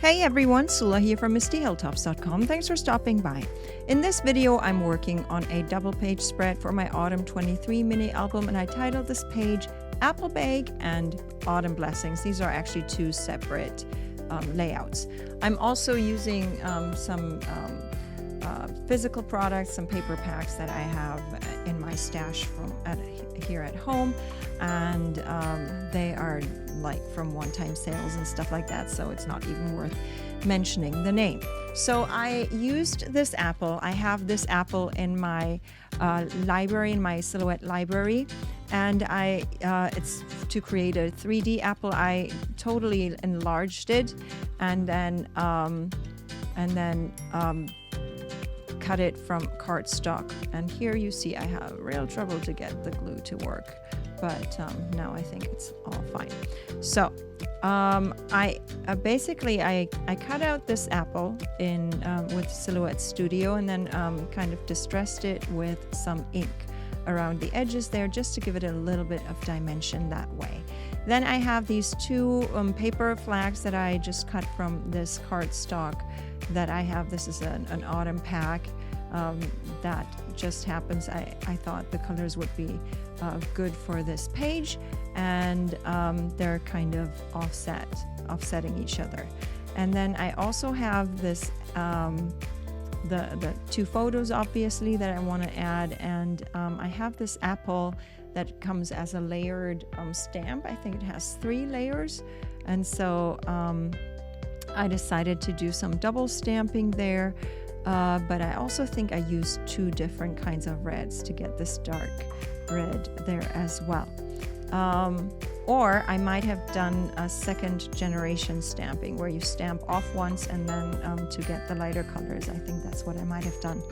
Hey everyone, Sula here from MistyHilltops.com. Thanks for stopping by. In this video, I'm working on a double page spread for my Autumn 23 mini album, and I titled this page Apple Bake and Autumn Blessings. These are actually two separate layouts. I'm also using some physical products, some paper packs that I have in my stash here at home, and they are like from one-time sales and stuff like that, so it's not even worth mentioning the name. So I used this apple. I have this apple in my library, in my Silhouette library, and it's to create a 3D apple. I totally enlarged it and then cut it from cardstock. And here you see I have real trouble to get the glue to work, but now I think it's all fine. So I cut out this apple in with Silhouette Studio, and then kind of distressed it with some ink around the edges there, just to give it a little bit of dimension that way. Then I have these two paper flags that I just cut from this cardstock that I have. This is an autumn pack that just happens. I thought the colors would be good for this page, and they're kind of offsetting each other. And then I also have this the two photos, obviously, that I want to add, and I have this apple that comes as a layered stamp. I think it has 3 layers, and so I decided to do some double stamping there, but I also think I used 2 different kinds of reds to get this dark red there as well. Or I might have done a second generation stamping where you stamp off once and then to get the lighter colors. I think that's what I might have done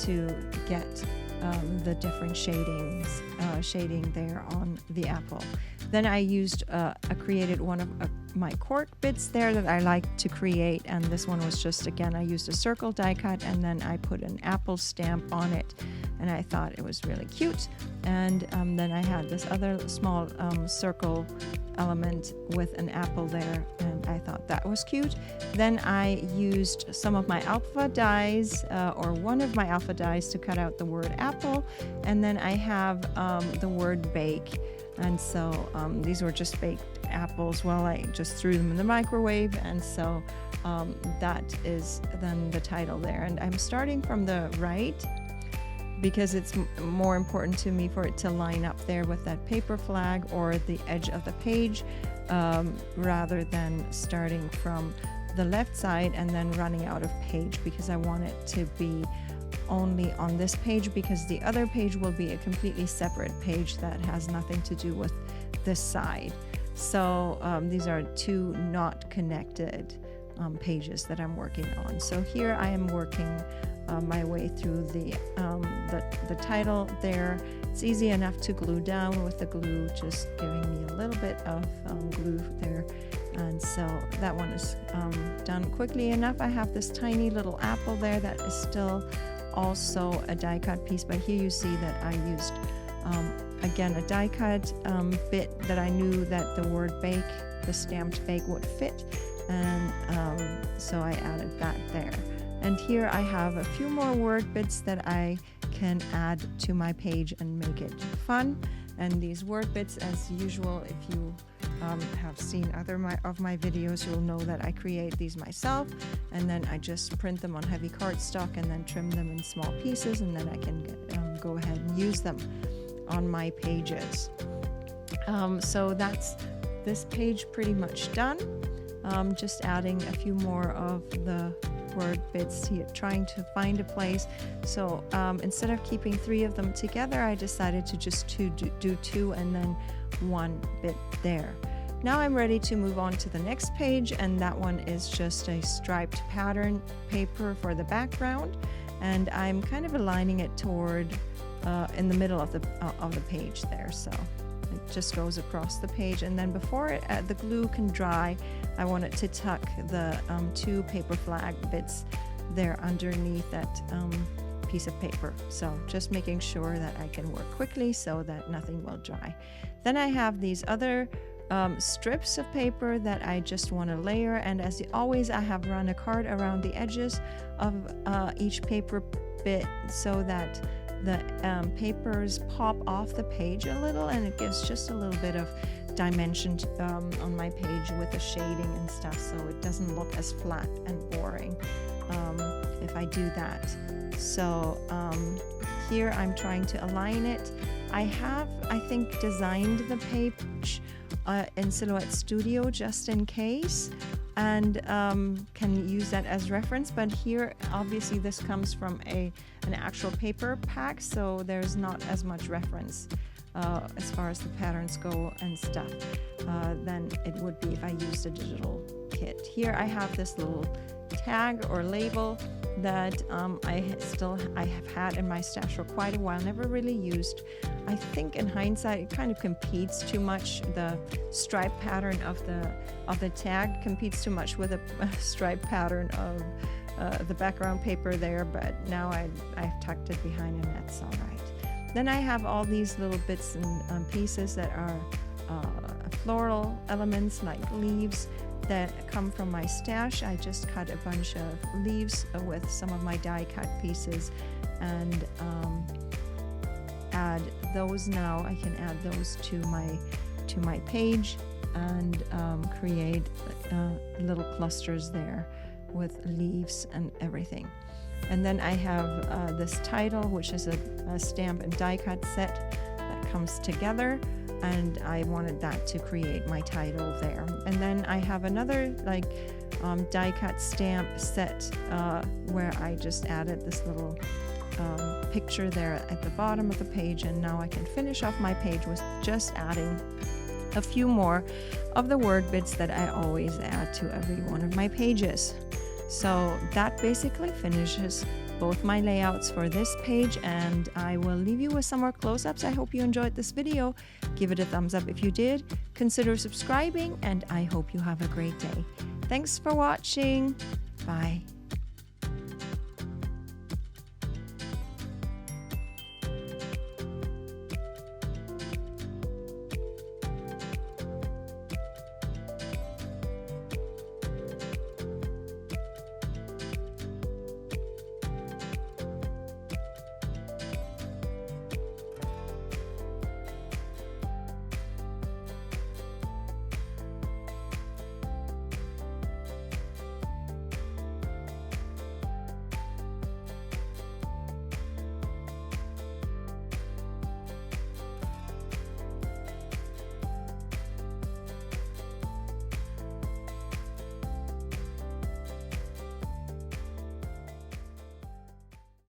to get the different shading there on the apple. Then I created one of my cork bits there that I like to create, and this one was just, again, I used a circle die cut and then I put an apple stamp on it, and I thought it was really cute. And then I had this other small circle element with an apple there, and I thought that was cute. Then I used some of my alpha dies, or one of my alpha dies, to cut out the word apple, and then I have the word bake. And so these were just baked apples. Well, I just threw them in the microwave, and so that is then the title there. And I'm starting from the right because it's more important to me for it to line up there with that paper flag or the edge of the page, rather than starting from the left side and then running out of page, because I want it to be only on this page, because the other page will be a completely separate page that has nothing to do with this side. So these are 2 not connected pages that I'm working on. So here I am working my way through the title there. It's easy enough to glue down with the glue, just giving me a little bit of glue there. And so that one is done quickly enough. I have this tiny little apple there that is still also a die cut piece, but here you see that I used again a die cut bit that I knew that the word bake, the stamped bake, would fit, and so I added that there. And here I have a few more word bits that I can add to my page and make it fun. And these word bits, as usual, if you have seen other of my videos, you'll know that I create these myself, and then I just print them on heavy cardstock and then trim them in small pieces, and then I can go ahead and use them on my pages. So that's this page pretty much done. Just adding a few more of the word bits here, trying to find a place. So instead of keeping 3 of them together, I decided to just do 2 and then 1 bit there. Now I'm ready to move on to the next page, and that one is just a striped pattern paper for the background, and I'm kind of aligning it toward in the middle of the page there, so it just goes across the page. And then before the glue can dry, I wanted to tuck the 2 paper flag bits there underneath that piece of paper, so just making sure that I can work quickly so that nothing will dry. Then I have these other strips of paper that I just want to layer, and as always I have run a card around the edges of each paper bit so that the papers pop off the page a little, and it gives just a little bit of dimension on my page with the shading and stuff, so it doesn't look as flat and boring if I do that. So here I'm trying to align it. I have, I think, designed the page in Silhouette Studio just in case, and can use that as reference, but here obviously this comes from an actual paper pack, so there's not as much reference as far as the patterns go and stuff than it would be if I used a digital kit. Here I have this little tag or label that I have had in my stash for quite a while, never really used. I think in hindsight it kind of competes too much. The stripe pattern of the tag competes too much with a stripe pattern of the background paper there, but now I've tucked it behind and that's all right. Then I have all these little bits and pieces that are floral elements like leaves that come from my stash. I just cut a bunch of leaves with some of my die cut pieces and add those now. I can add those to my page and create little clusters there with leaves and everything. And then I have this title, which is a stamp and die cut set that comes together, and I wanted that to create my title there. And then I have another die cut stamp set where I just added this little picture there at the bottom of the page, and now I can finish off my page with just adding a few more of the word bits that I always add to every one of my pages. So that basically finishes both my layouts for this page, and I will leave you with some more close-ups. I hope you enjoyed this video. Give it a thumbs up if you did. Consider subscribing, and I hope you have a great day. Thanks for watching. Bye.